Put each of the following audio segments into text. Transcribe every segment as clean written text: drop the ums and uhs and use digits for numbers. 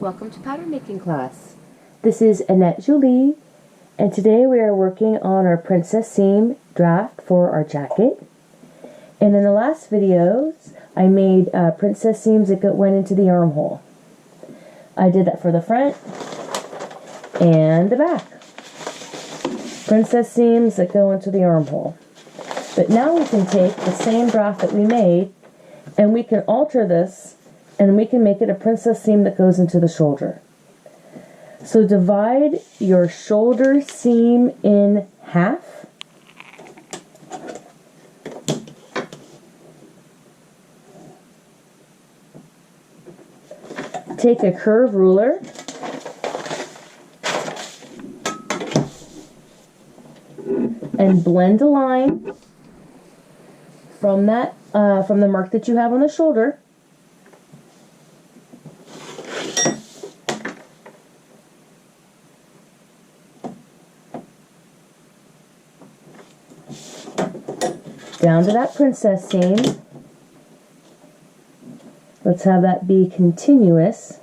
Welcome to pattern making class. This is Annette Julie, and today we are working on our princess seam draft for our jacket. And in the last videos, I made princess seams that went into the armhole. I did that for the front and the back. Princess seams that go into the armhole. But now we can take the same draft that we made and we can alter this and we can make it a princess seam that goes into the shoulder. So divide your shoulder seam in half. Take a curve ruler and blend a line from the mark that you have on the shoulder. Down to that princess seam. Let's have that be continuous.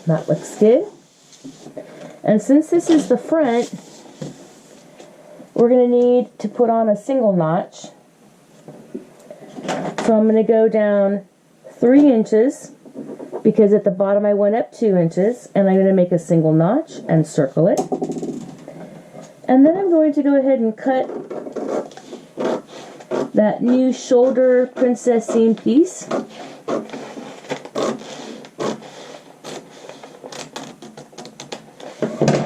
That looks good. And since this is the front, we're going to need to put on a single notch. So I'm going to go down 3 inches because at the bottom I went up 2 inches, and I'm going to make a single notch and circle it. And then I'm going to go ahead and cut that new shoulder princess seam piece.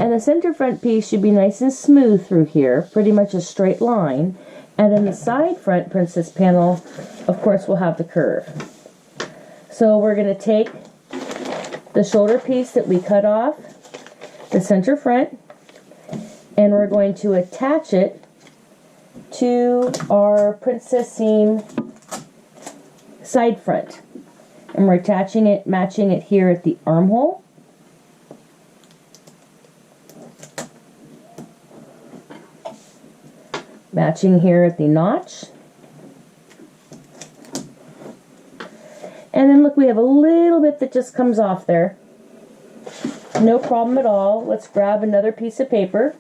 And the center front piece should be nice and smooth through here, pretty much a straight line. And then the side front princess panel, of course, will have the curve. So we're going to take the shoulder piece that we cut off, the center front, and we're going to attach it to our princess seam side front. And we're attaching it, matching it here at the armhole. Matching here at the notch. And then look, we have a little bit that just comes off there. No problem at all. Let's grab another piece of paper.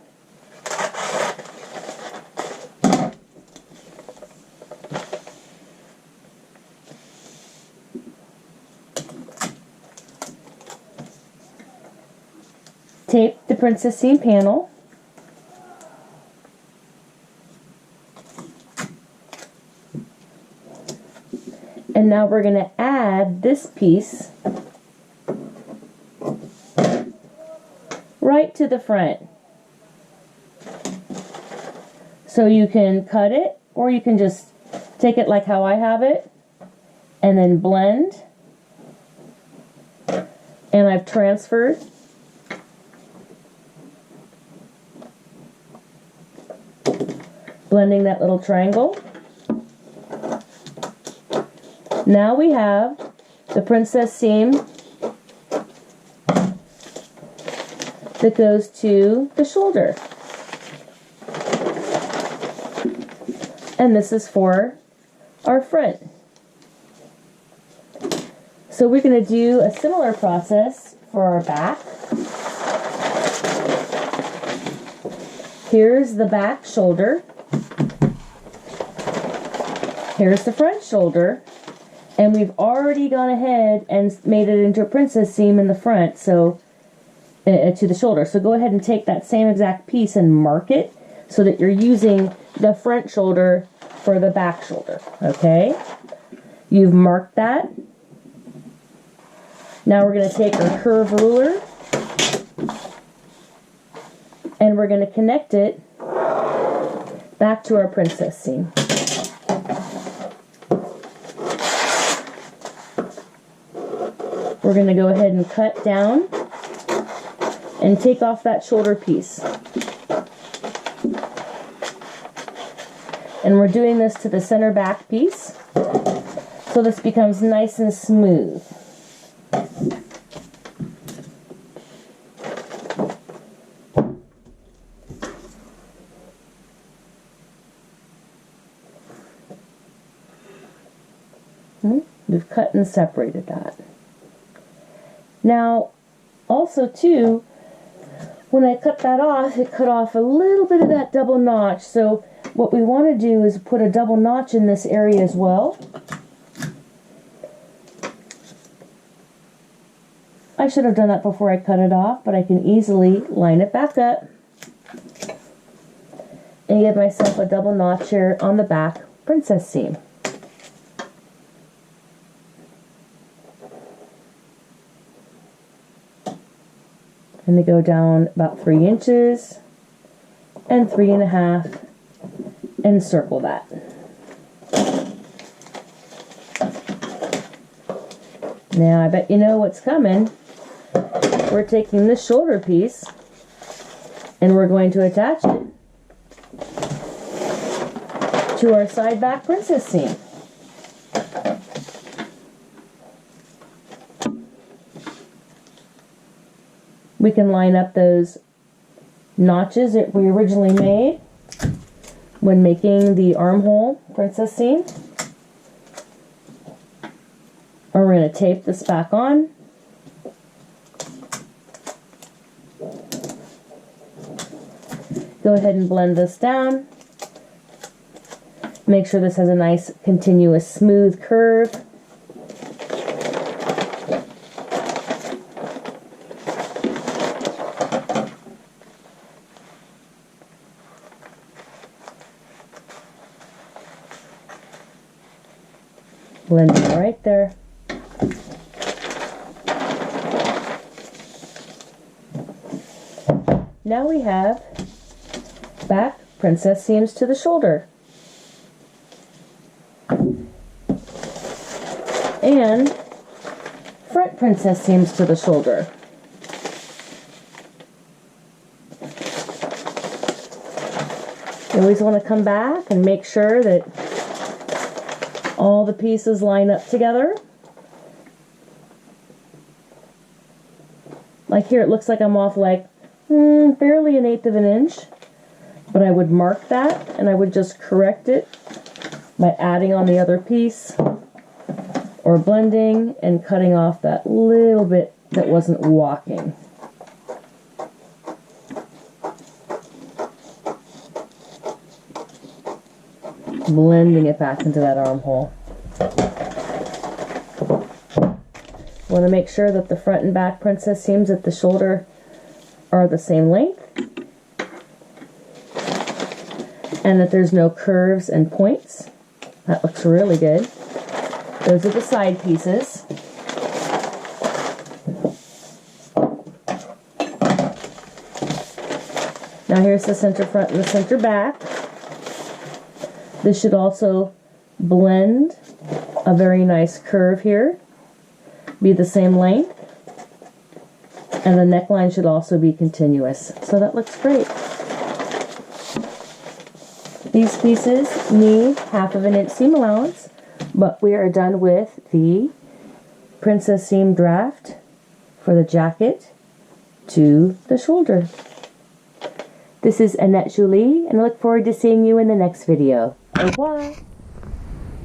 Tape the princess seam panel. And now we're going to add this piece right to the front. So you can cut it, or you can just take it like how I have it, and then blend. And I've transferred blending that little triangle. Now we have the princess seam that goes to the shoulder. And this is for our front. So we're going to do a similar process for our back. Here's the back shoulder. Here's the front shoulder. And we've already gone ahead and made it into a princess seam in the front, so to the shoulder. So go ahead and take that same exact piece and mark it so that you're using the front shoulder for the back shoulder. Okay? You've marked that. Now we're going to take our curve ruler and we're going to connect it back to our princess seam. We're going to go ahead and cut down and take off that shoulder piece. And we're doing this to the center back piece so this becomes nice and smooth. We've cut and separated that. Now, also too, when I cut that off, it cut off a little bit of that double notch. So what we want to do is put a double notch in this area as well. I should have done that before I cut it off, but I can easily line it back up and give myself a double notch here on the back princess seam. I'm going to go down about 3 inches and 3.5 and circle that. Now I bet you know what's coming. We're taking this shoulder piece and we're going to attach it to our side back princess seam. We can line up those notches that we originally made when making the armhole princess seam. Or we're going to tape this back on. Go ahead and blend this down. Make sure this has a nice continuous smooth curve. Blend it right there. Now we have back princess seams to the shoulder. And front princess seams to the shoulder. You always want to come back and make sure that all the pieces line up together. Like here, it looks like I'm off like barely 1/8 of an inch, but I would mark that and I would just correct it by adding on the other piece or blending and cutting off that little bit that wasn't walking. Blending it back into that armhole. Want to make sure that the front and back princess seams at the shoulder are the same length and that there's no curves and points. That looks really good. Those are the side pieces. Now here's the center front and the center back. This should also blend a very nice curve here, be the same length, and the neckline should also be continuous. So that looks great. These pieces need 1/2 inch seam allowance, but we are done with the princess seam draft for the jacket to the shoulder. This is Annette Julie, and I look forward to seeing you in the next video. Au revoir!